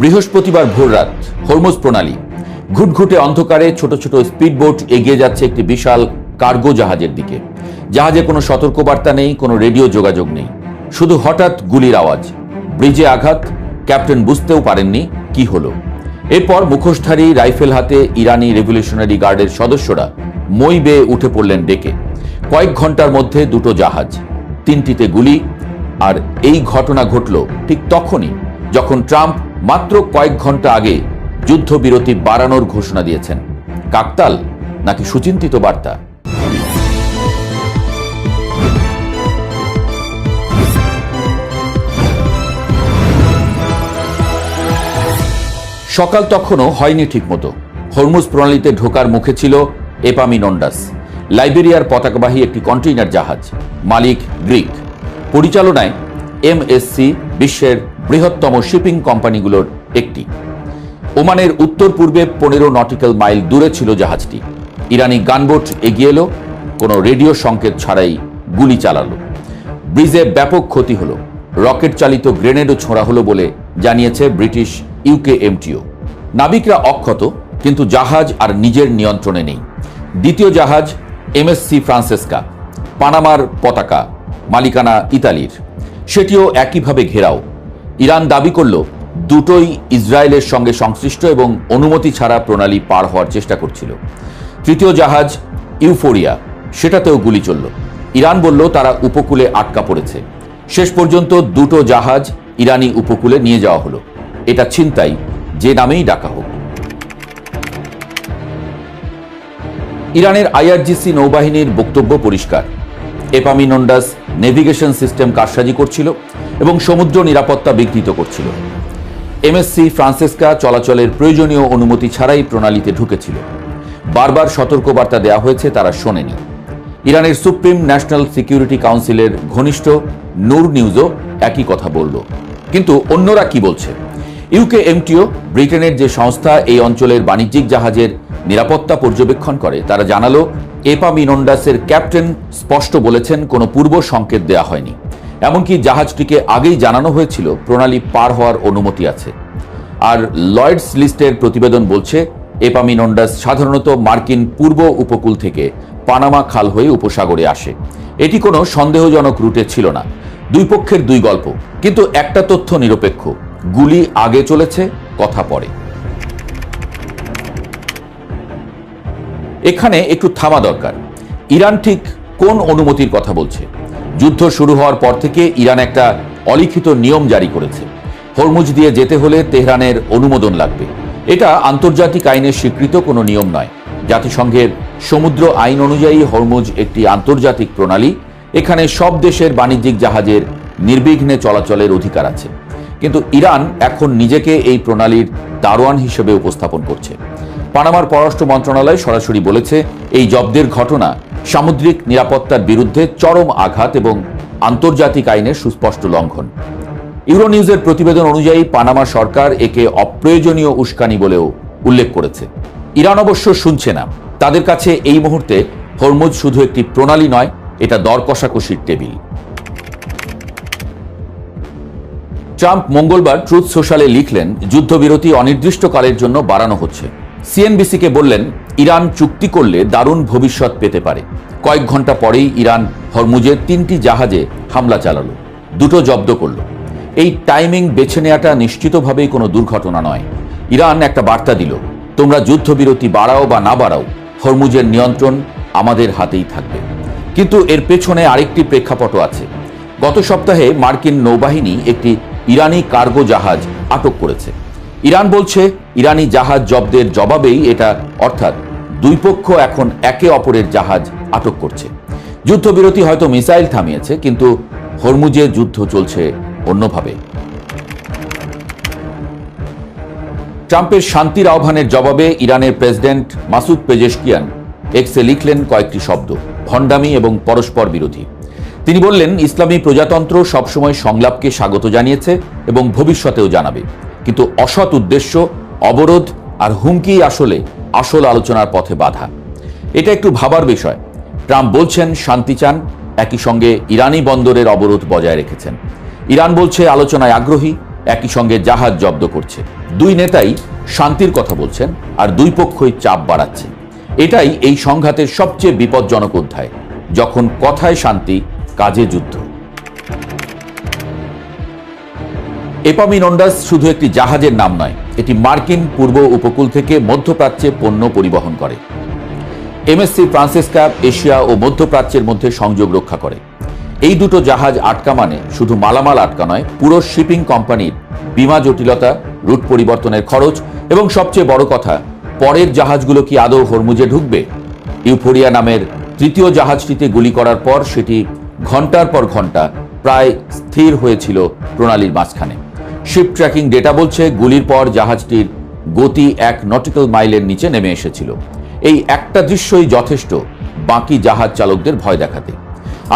বৃহস্পতিবার ভোররাত হরমুজ প্রণালী ঘুটঘুটে অন্ধকারে ছোট ছোট স্পিডবোট এগিয়ে যাচ্ছে একটি বিশাল কার্গো জাহাজের দিকে। জাহাজে কোনো সতর্কবার্তা নেই, কোনো রেডিও যোগাযোগ নেই, শুধু হঠাৎ গুলির আওয়াজ, ব্রিজে আঘাত। ক্যাপ্টেন বুঝতেও পারেননি কি হলো। এরপর মুখোশধারী রাইফেল হাতে ইরানি রেভলিউশনারি গার্ডের সদস্যরা মই বেয়ে উঠে পড়লেন ডেকে। কয়েক ঘন্টার মধ্যে দুটো জাহাজ, তিনটিতে গুলি। আর এই ঘটনা ঘটল ঠিক তখনই যখন ট্রাম্প মাত্র কয়েক ঘন্টা আগে যুদ্ধবিরতি বাড়ানোর ঘোষণা দিয়েছেন। কাকতাল নাকি সুচিন্তিত বার্তা? সকাল তখনও হয়নি ঠিকমতো। হরমুজ প্রণালীতে ঢোকার মুখে ছিল এপামিনন্ডাস, লাইবেরিয়ার পতাকাবাহী একটি কন্টেইনার জাহাজ। মালিক গ্রিক, পরিচালনায় এমএসসি, বিশ্বের বৃহত্তম শিপিং কোম্পানিগুলোর একটি। ওমানের উত্তর পূর্বে 15 নটিক্যাল মাইল দূরে ছিল জাহাজটি। ইরানি গানবোট এগিয়ে এলো, কোনো রেডিও সংকেত ছাড়াই গুলি চালালো। ব্রিজে ব্যাপক ক্ষতি হলো, রকেট চালিত গ্রেনেডও ছোঁড়া হলো বলে জানিয়েছে ব্রিটিশ ইউকেএমটিও। নাবিকরা অক্ষত, কিন্তু জাহাজ আর নিজের নিয়ন্ত্রণে নেই। দ্বিতীয় জাহাজ এমএসসি ফ্রান্সেস্কা, পানামার পতাকা, মালিকানা ইতালির, সেটিও একইভাবে ঘেরাও। ইরান দাবি করল দুটোই ইসরায়েলের সঙ্গে সংশ্লিষ্ট এবং অনুমতি ছাড়া প্রণালী পার হওয়ার চেষ্টা করছিল। তৃতীয় জাহাজ ইউফোরিয়া, সেটাতেও গুলি চলল। ইরান বলল তারা উপকূলে আটকা পড়েছে। শেষ পর্যন্ত দুটো জাহাজ ইরানি উপকূলে নিয়ে যাওয়া হলো। এটা ছিনতাই, যে নামেই ডাকা হোক। ইরানের আইআরজিসি নৌবাহিনীর বক্তব্য পরিষ্কার। এপামিনন্ডাস নেভিগেশন সিস্টেম কারসাজি করছিল এবং সমুদ্র নিরাপত্তা বিঘ্নিত করছিল। এমএসসি ফ্রান্সেস্কা চলাচলের প্রয়োজনীয় অনুমতি ছাড়াই প্রণালীতে ঢুকেছিল। বারবার সতর্কবার্তা দেওয়া হয়েছে, তারা শোনেনি। ইরানের সুপ্রিম ন্যাশনাল সিকিউরিটি কাউন্সিলের ঘনিষ্ঠ নূর নিউজও একই কথা বলল। কিন্তু অন্যরা কি বলছে? ইউকেএমটিও, ব্রিটেনের যে সংস্থা এই অঞ্চলের বাণিজ্যিক জাহাজের নিরাপত্তা পর্যবেক্ষণ করে, তারা জানালো এপামিনন্ডাসের ক্যাপ্টেন স্পষ্ট বলেছেন কোনো পূর্ব সংকেত দেয়া হয়নি। এমনকি জাহাজটিকে আগেই জানানো হয়েছিল প্রণালী পার হওয়ার অনুমতি আছে। আর লয়েডস লিস্টের প্রতিবেদন বলছে এপামিনন্ডাস সাধারণত মার্কিন পূর্ব উপকূল থেকে পানামা খাল হয়ে উপসাগরে আসে। এটি কোনো সন্দেহজনক রুটে ছিল না। দুই পক্ষের দুই গল্প, কিন্তু একটা তথ্য নিরপেক্ষ, গুলি আগে চলেছে, কথা পরে। এখানে একটু থামা দরকার। ইরান ঠিক কোন অনুমতির কথা বলছে? যুদ্ধ শুরু হওয়ার পর থেকে ইরান একটা অলিখিত নিয়ম জারি করেছে। হরমুজ দিয়ে যেতে হলে তেহরানের অনুমোদন লাগবে। এটা আন্তর্জাতিক আইনের স্বীকৃত কোনো নিয়ম নয়। জাতিসংঘের সমুদ্র আইন অনুযায়ী হরমুজ একটি আন্তর্জাতিক প্রণালী। এখানে সব দেশের বাণিজ্যিক জাহাজের নির্বিঘ্নে চলাচলের অধিকার আছে। কিন্তু ইরান এখন নিজেকে এই প্রণালীর দারোয়ান হিসেবে উপস্থাপন করছে। পানামার পররাষ্ট্র মন্ত্রণালয় সরাসরি বলেছে এই জব্দের ঘটনা সামুদ্রিক নিরাপত্তার বিরুদ্ধে চরম আঘাত এবং আন্তর্জাতিক আইনের সুস্পষ্ট লঙ্ঘন। ইউরোনিউজের প্রতিবেদন অনুযায়ী পানামা সরকার একে অপ্রয়োজনীয় উস্কানি বলেও উল্লেখ করেছে। ইরান অবশ্য শুনছে না। তাদের কাছে এই মুহূর্তে হরমুজ শুধু একটি প্রণালী নয়, এটা দর কষাকষির টেবিল। ট্রাম্প মঙ্গলবার ট্রুথ সোশ্যালে লিখলেন যুদ্ধবিরতি অনির্দিষ্টকালের জন্য বাড়ানো হচ্ছে। সিএনবিসিকে বললেন ইরান চুক্তি করলে দারুণ ভবিষ্যৎ পেতে পারে। কয়েক ঘন্টা পরেই ইরান হরমুজের 3টি জাহাজে হামলা চালালো, দুটো জব্দ করল। এই টাইমিং বেছে নেওয়াটা নিশ্চিতভাবেই কোনো দুর্ঘটনা নয়। ইরান একটা বার্তা দিল, তোমরা যুদ্ধবিরতি বাড়াও বা না বাড়াও, হরমুজের নিয়ন্ত্রণ আমাদের হাতেই থাকবে। কিন্তু এর পেছনে আরেকটি প্রেক্ষাপটও আছে। গত সপ্তাহে মার্কিন নৌবাহিনী একটি ইরানি কার্গো জাহাজ আটক করেছে। ইরান বলছে ইরানি জাহাজ জব্দের জবাবেই এটা, অর্থাৎ দুই পক্ষ এখন একে অপরের জাহাজ আটক করছে। যুদ্ধবিরতি হয়তো মিসাইল থামিয়েছে, কিন্তু হরমুজে যুদ্ধ চলছে অন্যভাবে। ট্রাম্পের শান্তির আহ্বানের জবাবে ইরানের প্রেসিডেন্ট মাসুদ পেজেশকিয়ান এক্সে লিখলেন কয়েকটি শব্দ, ভণ্ডামি এবং পরস্পর বিরোধী। তিনি বললেন ইসলামী প্রজাতন্ত্র সবসময় সংলাপকে স্বাগত জানিয়েছে এবং ভবিষ্যতেও জানাবে, কিন্তু অসৎ উদ্দেশ্য, অবরোধ আর হুমকি আসলে আসল আলোচনার পথে বাধা। এটা একটু ভাবার বিষয়। ট্রাম্প বলছেন শান্তি চান, একই সঙ্গে ইরানি বন্দরের অবরোধ বজায় রেখেছেন। ইরান বলছে আলোচনায় আগ্রহী, একই সঙ্গে জাহাজ জব্দ করছে। দুই নেতাই শান্তির কথা বলছেন আর দুই পক্ষই চাপ বাড়াচ্ছে। এটাই এই সংঘাতের সবচেয়ে বিপজ্জনক অধ্যায়, যখন কথায় শান্তি, কাজে যুদ্ধ। এপামিনন্ডাস শুধু একটি জাহাজের নাম নয়, এটি মার্কিন পূর্ব উপকূল থেকে মধ্যপ্রাচ্যে পণ্য পরিবহন করে। এমএসসি ফ্রান্সিসকা এশিয়া ও মধ্যপ্রাচ্যের মধ্যে সংযোগ রক্ষা করে। এই দুটো জাহাজ আটকা মানে শুধু মালামাল আটকা নয়, পুরো শিপিং কোম্পানির বীমা জটিলতা, রুট পরিবর্তনের খরচ এবং সবচেয়ে বড় কথা, পরের জাহাজগুলো কি আদৌ হরমুজে ঢুকবে? ইউফোরিয়া নামের তৃতীয় জাহাজটিতে গুলি করার পর সেটি ঘন্টার পর ঘন্টা প্রায় স্থির হয়েছিল প্রণালীর মাঝখানে। শিপ ট্র্যাকিং ডেটা বলছে গুলির পর জাহাজটির গতি 1 নটিক্যাল মাইলের নিচে নেমে এসেছিল। এই একটা দৃশ্যই যথেষ্ট বাকি জাহাজ চালকদের ভয় দেখাতে।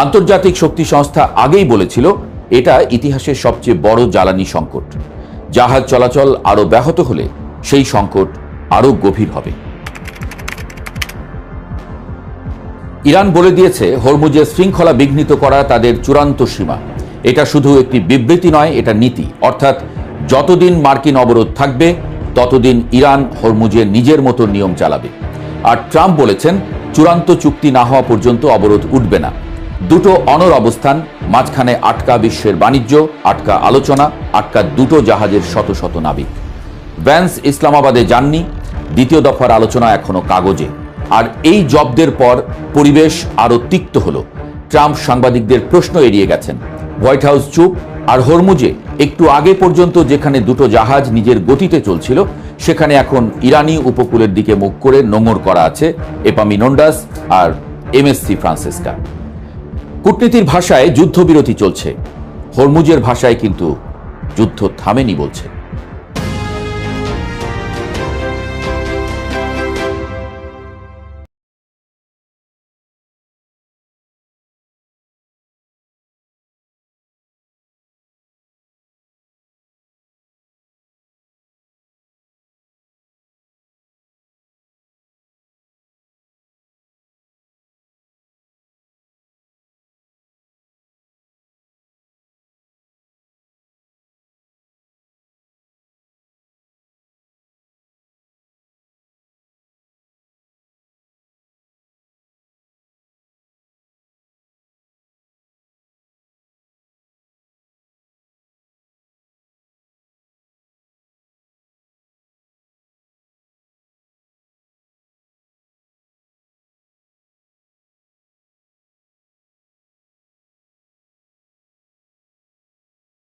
আন্তর্জাতিক শক্তি সংস্থা আগেই বলেছিল এটা ইতিহাসের সবচেয়ে বড় জ্বালানি সংকট। জাহাজ চলাচল আরো ব্যাহত হলে সেই সংকট আরো গভীর হবে। ইরান বলে দিয়েছে হরমুজের শৃঙ্খলা বিঘ্নিত করা তাদের চূড়ান্ত সীমা। এটা শুধু একটি বিবৃতি নয়, এটা নীতি। অর্থাৎ যতদিন মার্কিন অবরোধ থাকবে ততদিন ইরান হরমুজে নিজের মতো নিয়ম চালাবে। আর ট্রাম্প বলেছেন চূড়ান্ত চুক্তি না হওয়া পর্যন্ত অবরোধ উঠবে না। দুটো অনড় অবস্থান, মাঝখানে আটকা বিশ্বের বাণিজ্য, আটকা আলোচনা, আটকা দুটো জাহাজের শত শত নাবিক। ভ্যান্স ইসলামাবাদে যাননি, দ্বিতীয় দফার আলোচনা এখনো কাগজে। আর এই জব্দের পর পরিবেশ আরো তিক্ত হলো। ট্রাম্প সাংবাদিকদের প্রশ্ন এড়িয়ে গেছেন, হোয়াইট হাউস চুপ। আর হরমুজে একটু আগে পর্যন্ত যেখানে দুটো জাহাজ নিজের গতিতে চলছিল, সেখানে এখন ইরানি উপকূলের দিকে মুখ করে নোঙর করা আছে এপামিনন্ডাস আর এমএসসি ফ্রান্সিসকা। কূটনীতির ভাষায় যুদ্ধবিরতি চলছে, হরমুজের ভাষায় কিন্তু যুদ্ধ থামেনি বলছে।